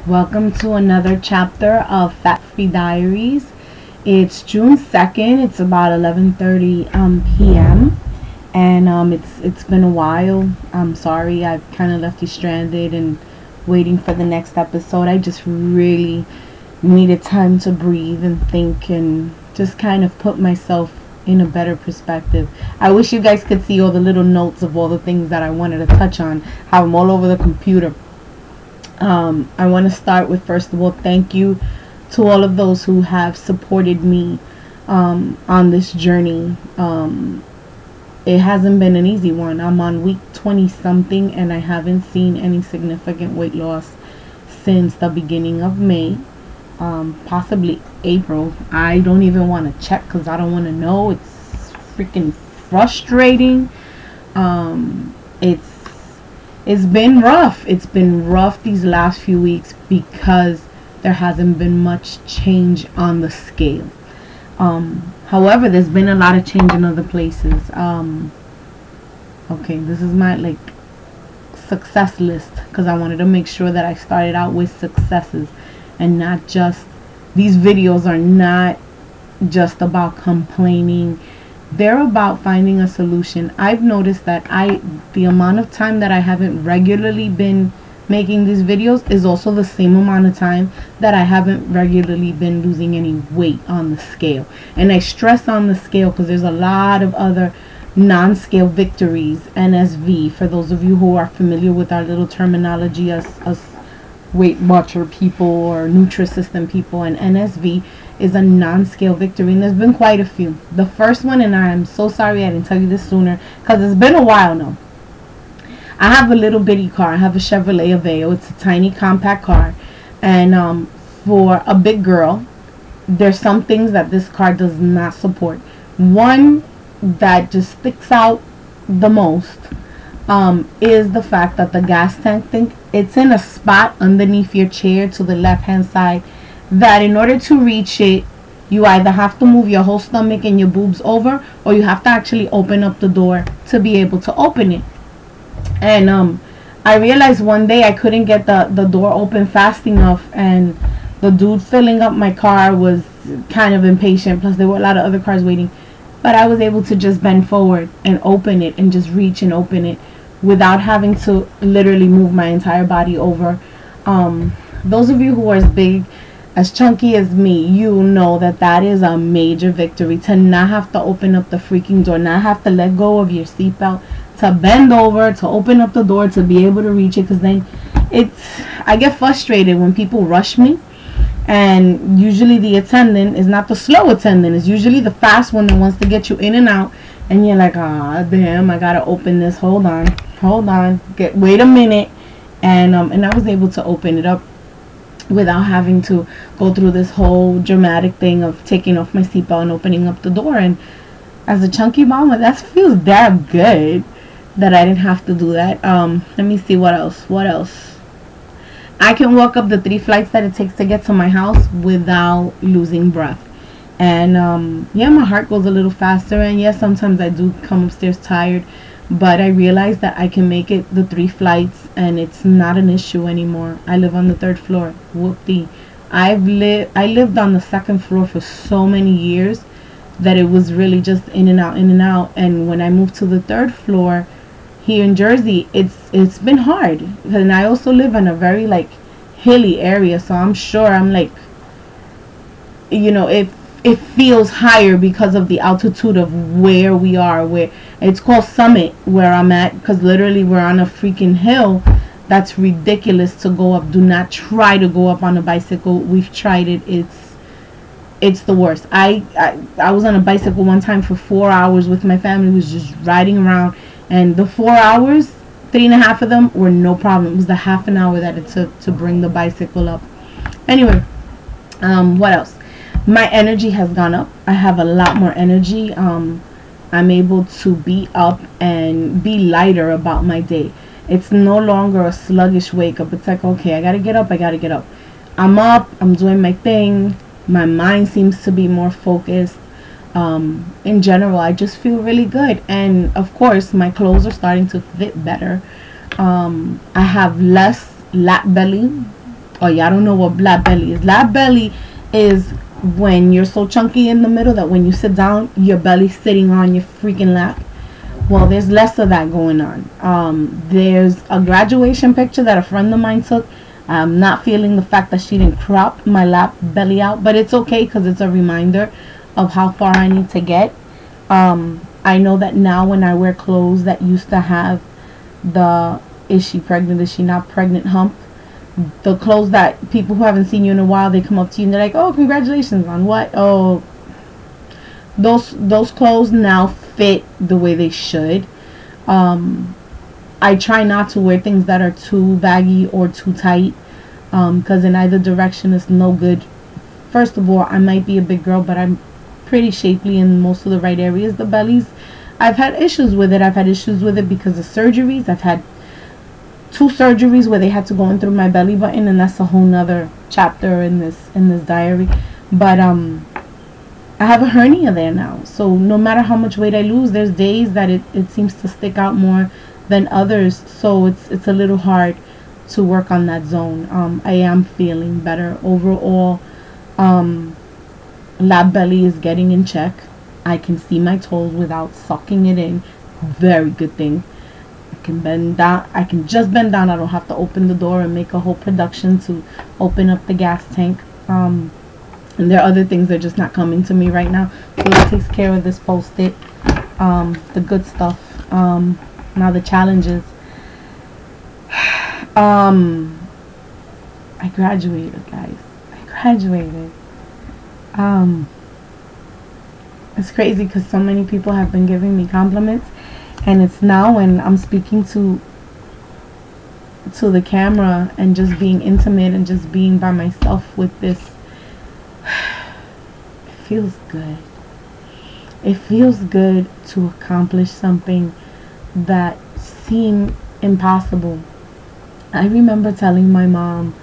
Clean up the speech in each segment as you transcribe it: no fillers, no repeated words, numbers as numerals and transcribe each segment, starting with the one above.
Welcome to another chapter of Fat Free Diaries. It's June 2nd. It's about 11:30 p.m. and it's been a while. I'm sorry. I've kind of left you stranded and waiting for the next episode. I just really needed time to breathe and think and just kind of put myself in a better perspective. I wish you guys could see all the little notes of all the things that I wanted to touch on. Have them all over the computer. I want to start with, first of all, thank you to all of those who have supported me on this journey. It hasn't been an easy one. I'm on week 20 something and I haven't seen any significant weight loss since the beginning of May, possibly April. I don't even want to check because I don't want to know. It's freaking frustrating. It's been rough. It's been rough these last few weeks because there hasn't been much change on the scale. However, there's been a lot of change in other places. Okay, this is my success list because I wanted to make sure that I started out with successes and not just, these videos are not just about complaining. They're about finding a solution. I've noticed that the amount of time that I haven't regularly been making these videos is also the same amount of time that I haven't regularly been losing any weight on the scale. And I stress on the scale because there's a lot of other non-scale victories. NSV, for those of you who are familiar with our little terminology as Weight Watcher people or Nutrisystem people, and NSV is a non-scale victory, and there's been quite a few. The first one, and I'm so sorry I didn't tell you this sooner because it's been a while now. I have a little bitty car. I have a Chevrolet Aveo. It's a tiny compact car, and for a big girl, there's some things that this car does not support. One that just sticks out the most is the fact that the gas tank thing, it's in a spot underneath your chair to the left hand side, that in order to reach it, you either have to move your whole stomach and your boobs over, or you have to actually open up the door to be able to open it. And I realized one day I couldn't get the door open fast enough, and the dude filling up my car was kind of impatient, plus there were a lot of other cars waiting, but I was able to just bend forward and open it and just reach and open it without having to literally move my entire body over. Those of you who are as chunky as me, you know that that is a major victory, to not have to open up the freaking door, not have to let go of your seatbelt, to bend over, to open up the door, to be able to reach it. Because then I get frustrated when people rush me, and usually the attendant is not the slow attendant, it's usually the fast one that wants to get you in and out, and you're like, ah, damn, I gotta open this, hold on, wait a minute. And I was able to open it up without having to go through this whole dramatic thing of taking off my seatbelt and opening up the door. And as a chunky mama, that feels damn good that I didn't have to do that. Let me see, what else. I can walk up the 3 flights that it takes to get to my house without losing breath. And yeah, my heart goes a little faster, and yes, sometimes I do come upstairs tired, but I realized that I can make it the 3 flights and it's not an issue anymore. I live on the 3rd floor. Whoop-dee. I lived on the 2nd floor for so many years that it was really just in and out. And when I moved to the 3rd floor here in Jersey, it's been hard. And I also live in a very hilly area, so I'm sure it feels higher because of the altitude of where we are, where it's called Summit where I'm at, because literally we're on a freaking hill that's ridiculous to go up. Do not try to go up on a bicycle. We've tried it. It's the worst. I was on a bicycle one time for 4 hours with my family. We was just riding around, and the 4 hours, 3.5 of them were no problem. It was the half an hour that it took to bring the bicycle up. Anyway, what else? My energy has gone up. I have a lot more energy. I'm able to be up and be lighter about my day. It's no longer a sluggish wake up. It's like, okay, I gotta get up. I'm up, I'm doing my thing. My mind seems to be more focused. In general, I just feel really good. And of course, my clothes are starting to fit better. I have less lap belly. Oh, y'all don't know what lap belly is. Lap belly is when you're so chunky in the middle that when you sit down, your belly's sitting on your freaking lap. Well, there's less of that going on. There's a graduation picture that a friend of mine took. I'm not feeling the fact that she didn't crop my lap belly out, but it's okay because it's a reminder of how far I need to get. I know that now when I wear clothes that used to have the is she pregnant, is she not pregnant hump, the clothes that people who haven't seen you in a while, they come up to you and they're like, oh, congratulations on what? Oh, those clothes now fit the way they should. I try not to wear things that are too baggy or too tight, because in either direction it's no good. First of all, I might be a big girl, but I'm pretty shapely in most of the right areas. The bellies, I've had issues with it. I've had issues with it because of surgeries. I've had 2 surgeries where they had to go in through my belly button, and that's a whole nother chapter in this diary. But I have a hernia there now, so no matter how much weight I lose, there's days that it seems to stick out more than others, so it's a little hard to work on that zone. I am feeling better overall. Lap belly is getting in check. I can see my toes without sucking it in. Very good thing. I can bend down. I can just bend down. I don't have to open the door and make a whole production to open up the gas tank. And there are other things that are just not coming to me right now. So that takes care of this post-it. The good stuff. Now the challenges. I graduated, guys. I graduated. It's crazy because so many people have been giving me compliments, and it's now when I'm speaking to the camera and just being intimate and just being by myself with this. It feels good. It feels good to accomplish something that seemed impossible. I remember telling my mom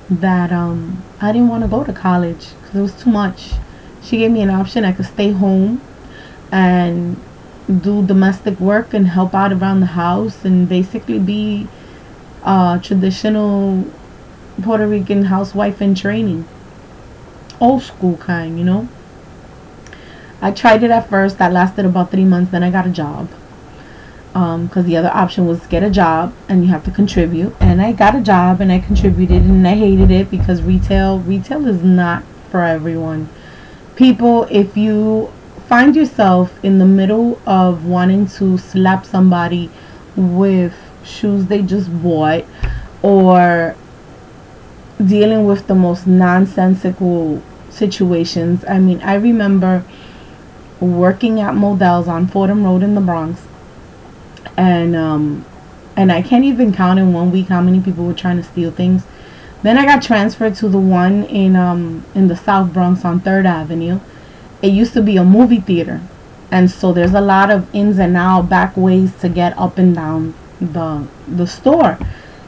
that I didn't want to go to college because it was too much. She gave me an option. I could stay home and do domestic work and help out around the house and basically be a traditional Puerto Rican housewife in training. Old school kind, you know. I tried it at first. That lasted about 3 months. Then I got a job. Because the other option was get a job and you have to contribute. And I got a job and I contributed and I hated it because retail is not for everyone. People, if you find yourself in the middle of wanting to slap somebody with shoes they just bought, or dealing with the most nonsensical situations. I mean, I remember working at Modell's on Fordham Road in the Bronx, and I can't even count in 1 week how many people were trying to steal things. Then I got transferred to the one in the South Bronx on 3rd Avenue. It used to be a movie theater, and so there's a lot of ins and out, back ways to get up and down the store.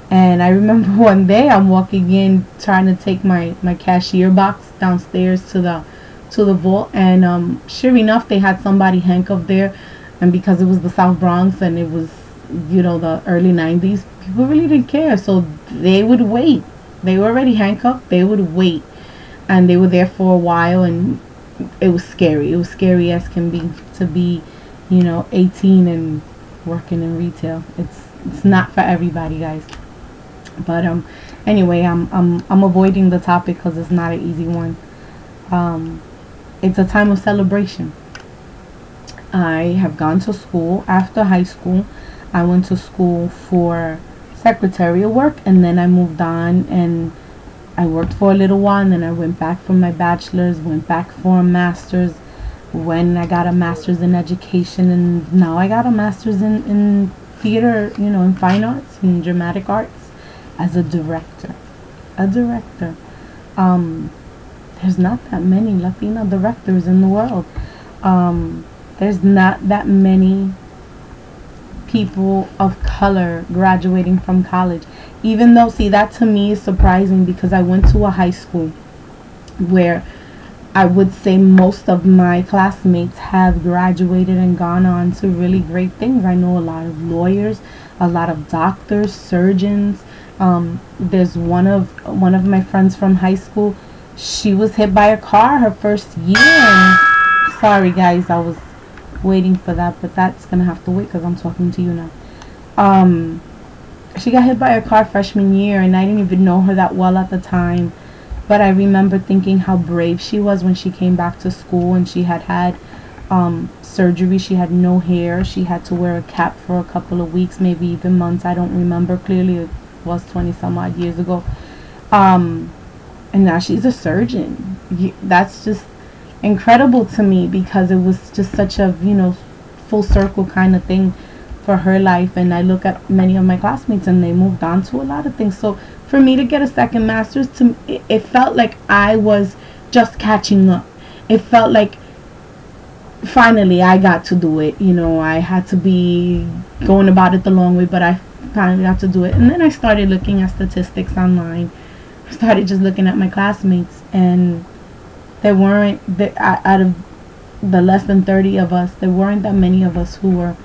And I remember one day I'm walking in trying to take my cashier box downstairs to the vault, and sure enough they had somebody handcuffed there. And because it was the South Bronx and it was, you know, the early 90s, people really didn't care, so they would wait. They were already handcuffed. They would wait, and they were there for a while, and it was scary. It was scary as can be to be, you know, 18 and working in retail. It's not for everybody, guys. But anyway, I'm avoiding the topic because it's not an easy one. It's a time of celebration. I have gone to school after high school. I went to school for secretarial work, and then I moved on and I worked for a little while, and then I went back for my bachelor's, went back for a master's, when I got a master's in education, and now I got a master's in theater, you know, in fine arts and dramatic arts as a director. There's not that many Latina directors in the world. There's not that many people of color graduating from college. Even though, see, that to me is surprising because I went to a high school where I would say most of my classmates have graduated and gone on to really great things. I know a lot of lawyers, a lot of doctors, surgeons, There's one of my friends from high school. She was hit by a car her first year. And sorry guys, I was waiting for that, but that's gonna have to wait because I'm talking to you now. She got hit by a car freshman year, and I didn't even know her that well at the time. But I remember thinking how brave she was when she came back to school, and she had surgery. She had no hair. She had to wear a cap for a couple of weeks, maybe even months. I don't remember clearly. It was 20 some odd years ago. And now she's a surgeon. That's just incredible to me, because it was just such a, full circle kind of thing for her life. And I look at many of my classmates, and they moved on to a lot of things. So for me to get a second master's, it felt like I was just catching up. It felt like finally I got to do it. I had to be going about it the long way, but I finally got to do it. And then I started looking at statistics online. I started just looking at my classmates, and there weren't, out of the less than 30 of us, there weren't that many of us who were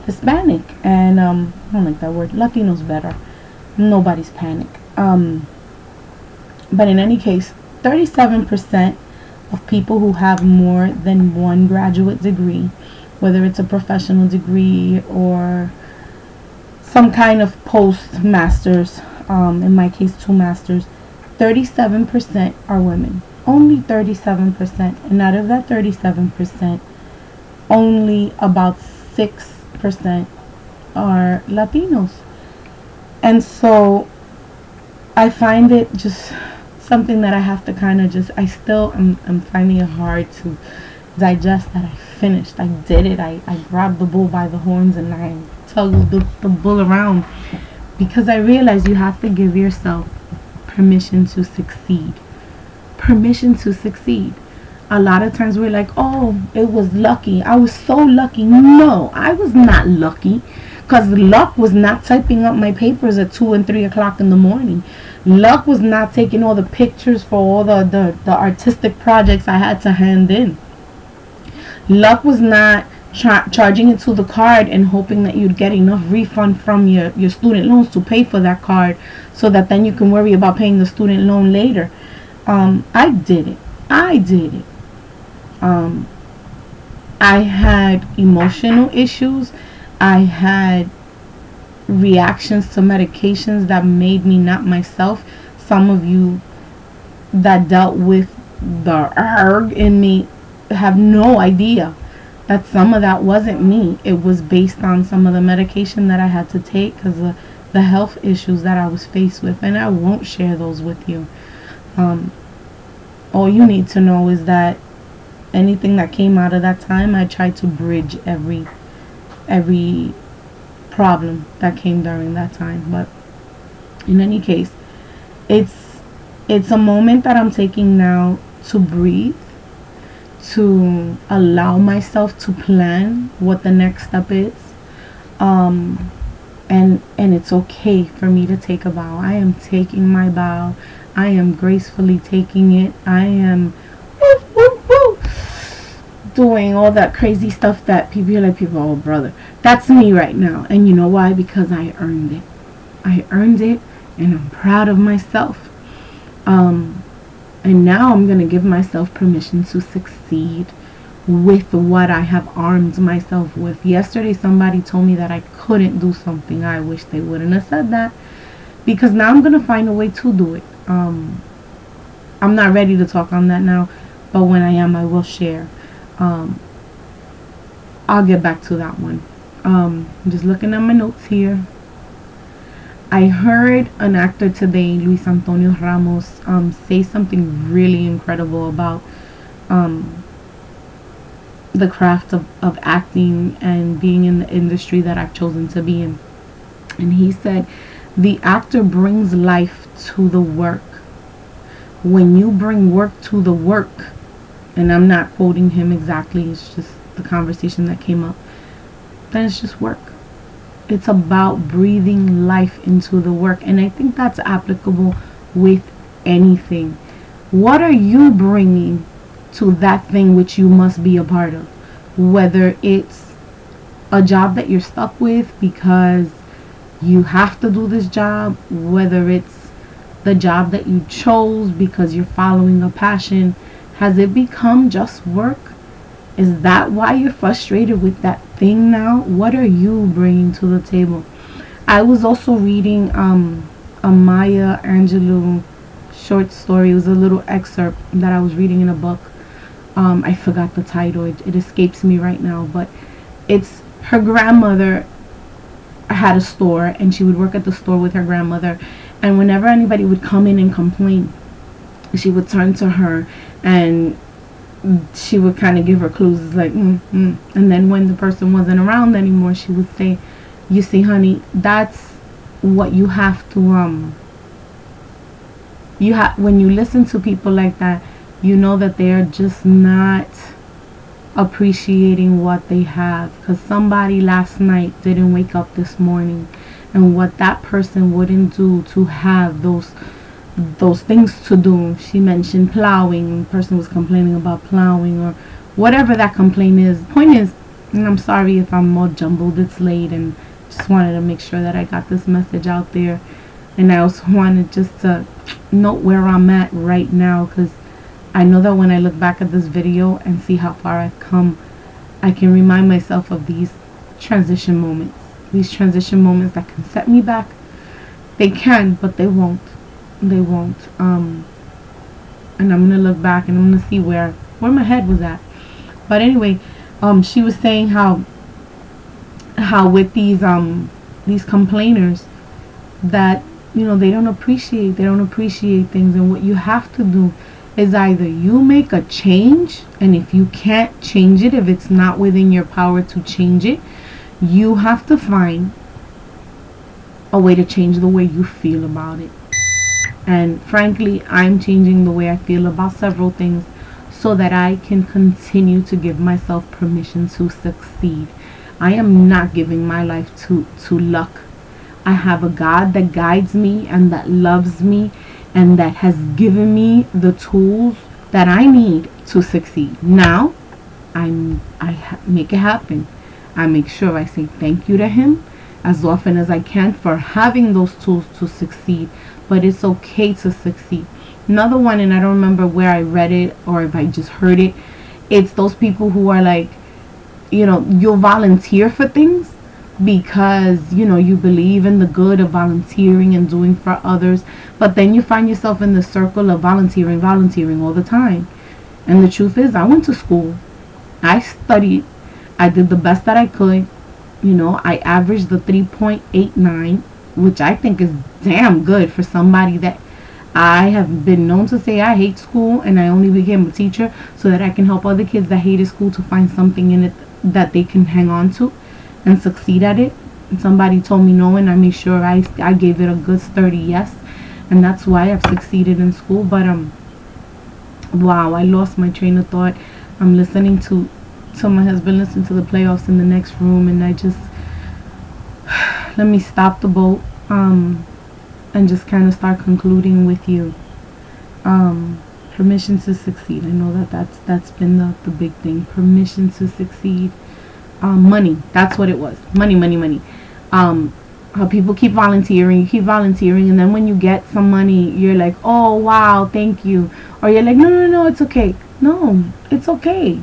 Hispanic. And I don't like that word. Latino's better. Nobody's panic. But in any case, 37% of people who have more than one graduate degree, whether it's a professional degree or some kind of post-masters, in my case 2 masters, 37% are women. Only 37%. And out of that 37%, only about 6% are Latinos. And so I find it just something that I have to kind of just, I'm finding it hard to digest that I finished. I did it. I grabbed the bull by the horns, and I tugged the bull around, because I realized you have to give yourself permission to succeed. Permission to succeed. A lot of times we're like, oh, it was lucky. I was so lucky. No, I was not lucky, because luck was not typing up my papers at 2 and 3 o'clock in the morning. Luck was not taking all the pictures for all the artistic projects I had to hand in. Luck was not charging it to the card and hoping that you'd get enough refund from your student loans to pay for that card, so that then you can worry about paying the student loan later. I did it. I had emotional issues. I had reactions to medications that made me not myself. Some of you that dealt with the erg in me have no idea that some of that wasn't me. It was based on some of the medication that I had to take because of the health issues that I was faced with, and I won't share those with you. All you need to know is that anything that came out of that time, I tried to bridge every problem that came during that time. But in any case, it's a moment that I'm taking now to breathe, to allow myself to plan what the next step is, and it's okay for me to take a bow. I am taking my bow. I am gracefully taking it. I am doing all that crazy stuff that people are like, oh brother, that's me right now. And you know why? Because I earned it. I earned it, and I'm proud of myself. And now I'm going to give myself permission to succeed with what I have armed myself with. Yesterday somebody told me that I couldn't do something. I wish they wouldn't have said that, because now I'm going to find a way to do it. I'm not ready to talk on that now, but when I am, I will share. I'll get back to that one. I'm just looking at my notes here. I heard an actor today, Luis Antonio Ramos, say something really incredible about the craft of acting and being in the industry that I've chosen to be in. And he said, the actor brings life to the work. When you bring work to the work, and I'm not quoting him exactly, it's just the conversation that came up, then it's just work. It's about breathing life into the work. And I think that's applicable with anything. What are you bringing to that thing which you must be a part of? Whether it's a job that you're stuck with because You have to do this job, whether it's the job that you chose because you're following a passion. Has it become just work? Is that why you're frustrated with that thing now? What are you bringing to the table? I was also reading a Maya Angelou short story. It was a little excerpt that I was reading in a book. I forgot the title. It escapes me right now, but it's her grandmother had a store, and she would work at the store with her grandmother, and whenever anybody would come in and complain, she would turn to her and she would kind of give her clues. It's like and then when the person wasn't around anymore, she would say, you see, honey, that's what you have to when you listen to people like that, you know that they're just not appreciating what they have, because somebody last night didn't wake up this morning, and what that person wouldn't do to have those things to do. She mentioned plowing. The person was complaining about plowing or whatever that complaint is. Point is, and I'm sorry if I'm more jumbled, it's late, and just wanted to make sure that I got this message out there. And I also wanted just to note where I'm at right now, because I know that when I look back at this video and see how far I've come, I can remind myself of these transition moments. These transition moments that can set me back. They can, but they won't. They won't. And I'm going to look back and I'm going to see where my head was at. But anyway, she was saying how with these complainers, that, you know, they don't appreciate things, and what you have to do is either you make a change, and if you can't change it, if it's not within your power to change it, you have to find a way to change the way you feel about it. And frankly, I'm changing the way I feel about several things so that I can continue to give myself permission to succeed. I am not giving my life to luck. I have a God that guides me and that loves me and that has given me the tools that I need to succeed. Now, I make it happen. I make sure I say thank you to Him as often as I can for having those tools to succeed. But it's okay to succeed. Another one, and I don't remember where I read it or if I just heard it, it's those people who are like, you know, you'll volunteer for things because, you know, you believe in the good of volunteering and doing for others, but then you find yourself in the circle of volunteering all the time. And the truth is, I went to school, I studied, I did the best that I could, you know, I averaged the 3.89, which I think is damn good for somebody that I have been known to say I hate school, and I only became a teacher so that I can help other kids that hated school to find something in it that they can hang on to and succeed at it. And somebody told me no, and I made sure I gave it a good sturdy yes, and that's why I've succeeded in school. But wow, I lost my train of thought. I'm listening to my husband listen to the playoffs in the next room, and I just let me stop the boat and just kind of start concluding with you. Permission to succeed. I know that's been the big thing. Permission to succeed. Money. That's what it was. Money. How people keep volunteering, and then when you get some money, you're like, oh wow, thank you, or you're like, no, it's okay. No, it's okay.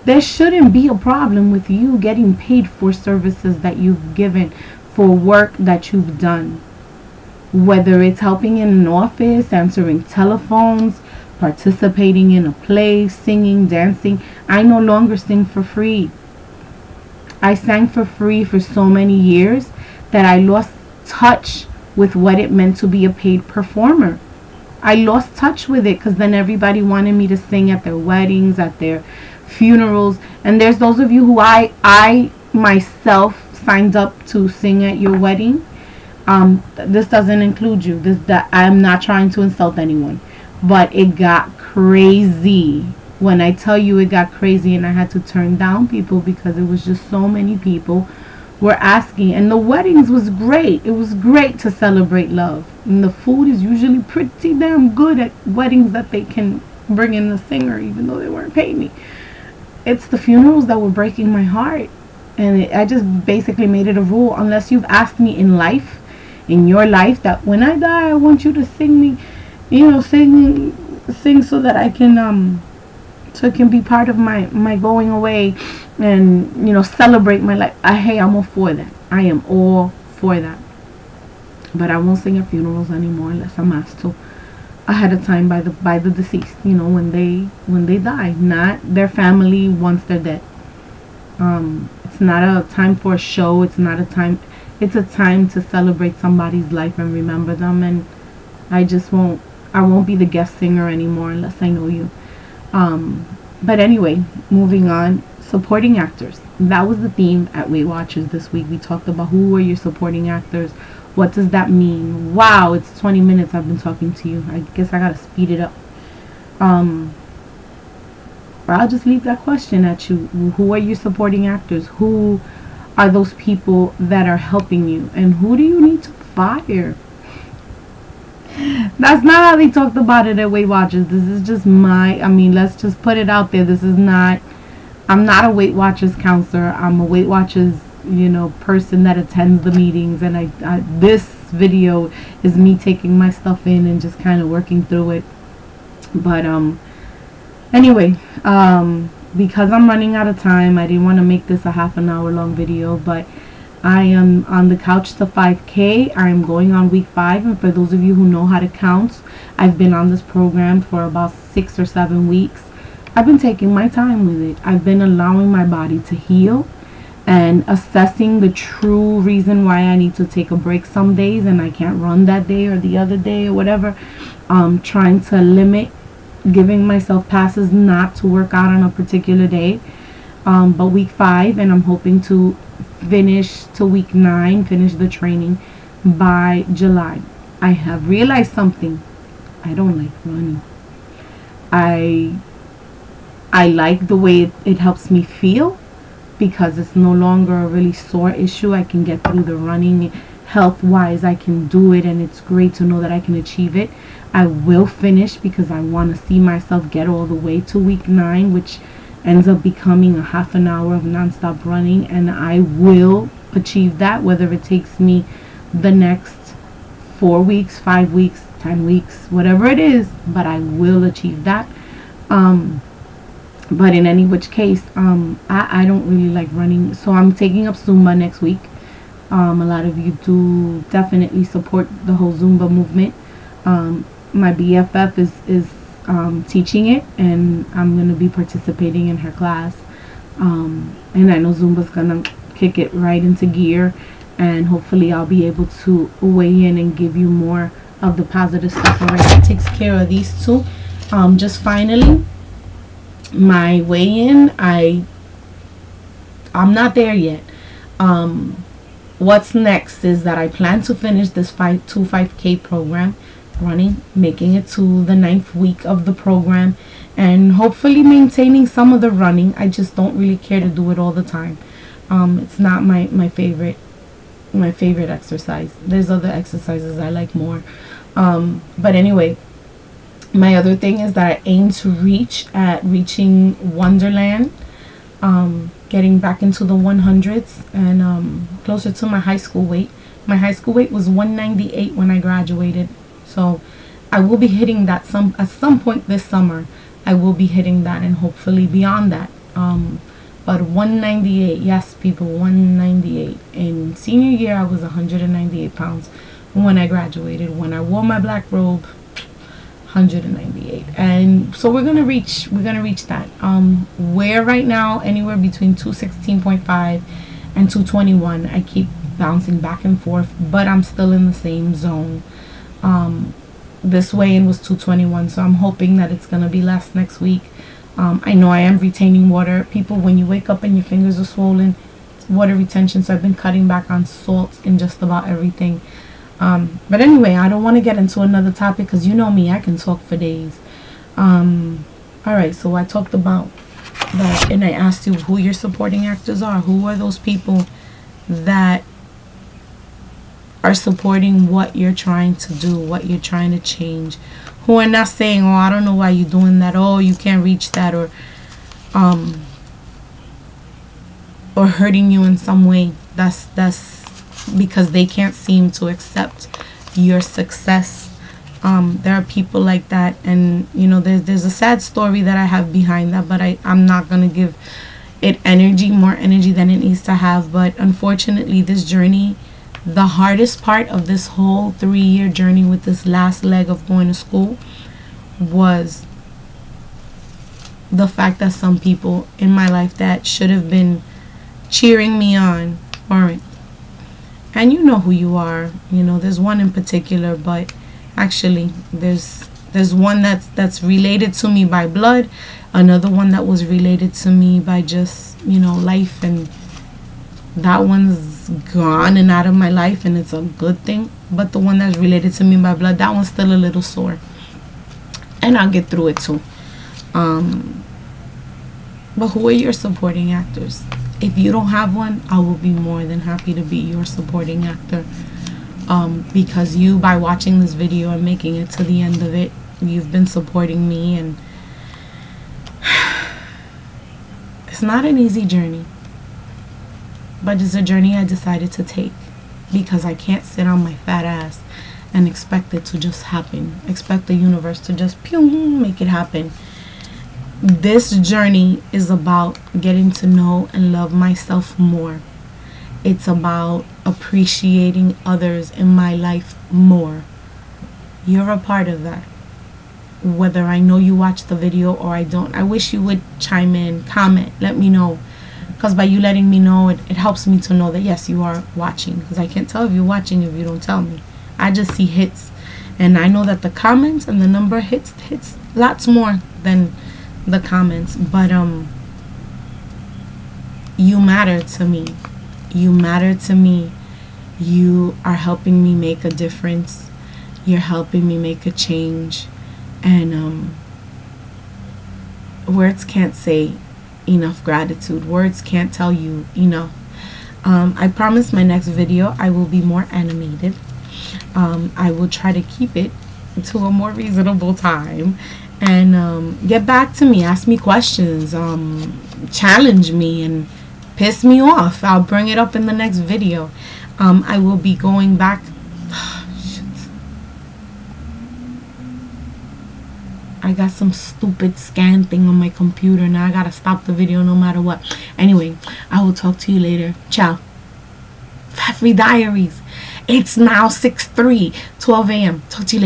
There shouldn't be a problem with you getting paid for services that you've given, for work that you've done. Whether it's helping in an office, answering telephones, participating in a play, singing, dancing. I no longer sing for free. I sang for free for so many years that I lost touch with what it meant to be a paid performer. I lost touch with it because then everybody wanted me to sing at their weddings, at their funerals. And there's those of you who I myself signed up to sing at your wedding. This doesn't include you. I'm not trying to insult anyone, but it got crazy. When I tell you it got crazy, and I had to turn down people because it was just so many people were asking. And the weddings was great. It was great to celebrate love, and the food is usually pretty damn good at weddings that they can bring in the singer even though they weren't paying me. It's the funerals that were breaking my heart. And I just basically made it a rule, unless you've asked me in life, in your life, that when I die I want you to sing me, sing so that I can so it can be part of my going away, and celebrate my life. Hey, I'm all for that. I am all for that. But I won't sing at funerals anymore unless I'm asked to ahead of time by the deceased, when they die, not their family once they're dead. It's not a time for a show. It's a time to celebrate somebody's life and remember them. And I won't be the guest singer anymore unless I know you. But anyway, moving on. Supporting actors. That was the theme at Weight Watchers this week. We talked about who are your supporting actors. What does that mean? Wow, it's 20 minutes I've been talking to you. I guess I gotta speed it up. Or I'll just leave that question at you. Who are your supporting actors? Who are those people that are helping you? And who do you need to fire? That's not how they talked about it at Weight Watchers. This is just let's just put it out there. I'm not a Weight Watchers counselor. I'm a Weight Watchers, person that attends the meetings. And this video is me taking my stuff in and just kind of working through it. But, anyway, because I'm running out of time, I didn't want to make this a half an hour long video, but I am on the couch to 5K. I am going on week 5, and for those of you who know how to count, I've been on this program for about 6 or 7 weeks. I've been taking my time with it. I've been allowing my body to heal and assessing the true reason why I need to take a break some days and I can't run that day or the other day or whatever. Trying to limit giving myself passes not to work out on a particular day. But week 5, and I'm hoping to finish to week 9, finish the training by July. I have realized something. I don't like running. I like the way it helps me feel, because it's no longer a really sore issue. I can get through the running. Health wise, I can do it, and it's great to know that I can achieve it. I will finish because I want to see myself get all the way to week 9, which ends up becoming a half an hour of nonstop running, and I will achieve that, whether it takes me the next 4 weeks, 5 weeks, 10 weeks, whatever it is, but I will achieve that. But in any which case, I don't really like running, so I'm taking up Zumba next week. A lot of you do definitely support the whole Zumba movement. My BFF is teaching it, and I'm going to be participating in her class. And I know Zumba's going to kick it right into gear, and hopefully I'll be able to weigh in and give you more of the positive stuff. Alright, that takes care of these two. Just finally, my weigh-in, I'm not there yet. What's next is that I plan to finish this 5K program running, making it to the 9th week of the program, and hopefully maintaining some of the running. I just don't really care to do it all the time. It's not my favorite exercise. There's other exercises I like more. But anyway, my other thing is that I aim to reaching Wonderland, getting back into the 100s and closer to my high school weight. My high school weight was 198 when I graduated, so I will be hitting that at some point this summer. I will be hitting that, and hopefully beyond that. But 198, yes people, 198. In senior year I was 198 pounds when I graduated. When I wore my black robe, 198. And so we're gonna reach that. We're right now anywhere between 216.5 and 221. I keep bouncing back and forth, but I'm still in the same zone. This weigh-in was 221, so I'm hoping that it's gonna be less next week. I know I am retaining water. People, when you wake up and your fingers are swollen, it's water retention, so I've been cutting back on salt in just about everything. But anyway, I don't want to get into another topic because you know me, I can talk for days. Alright, so I talked about that, and I asked you who your supporting actors are. Who are those people that are supporting what you're trying to do, what you're trying to change? Who are not saying, oh, I don't know why you're doing that, oh, you can't reach that, or or hurting you in some way, that's because they can't seem to accept your success. There are people like that, and you know, there's a sad story that I have behind that, but I'm not gonna give it more energy than it needs to have. But unfortunately, this journey, the hardest part of this whole 3-year journey with this last leg of going to school, was the fact that some people in my life that should have been cheering me on weren't. And you know who you are. You know, there's one in particular, but actually there's one that's related to me by blood, another one that was related to me by just, you know, life, and that one's gone and out of my life, and it's a good thing. But the one that's related to me by blood, that one's still a little sore, and I'll get through it too. But who are your supporting actors? If you don't have one, I will be more than happy to be your supporting actor. Because you, by watching this video and making it to the end of it, you've been supporting me, and it's not an easy journey, but it's a journey I decided to take, because I can't sit on my fat ass and expect it to just happen, expect the universe to just make it happen. This journey is about getting to know and love myself more. It's about appreciating others in my life more. You're a part of that. Whether I know you watched the video or I don't, I wish you would chime in, comment, let me know. Because by you letting me know, it helps me to know that yes, you are watching. Because I can't tell if you're watching if you don't tell me. I just see hits. And I know that the comments and the number hits lots more than the comments. But you matter to me. You matter to me. You are helping me make a difference. You're helping me make a change. And words can't say enough gratitude. Words can't tell you enough. I promise my next video I will be more animated. I will try to keep it to a more reasonable time. And get back to me. Ask me questions. Challenge me and piss me off. I'll bring it up in the next video. I will be going back. I got some stupid scan thing on my computer. Now I gotta stop the video no matter what. Anyway, I will talk to you later. Ciao. Fat Free Diaries. It's now 6:03, 12 a.m. Talk to you later.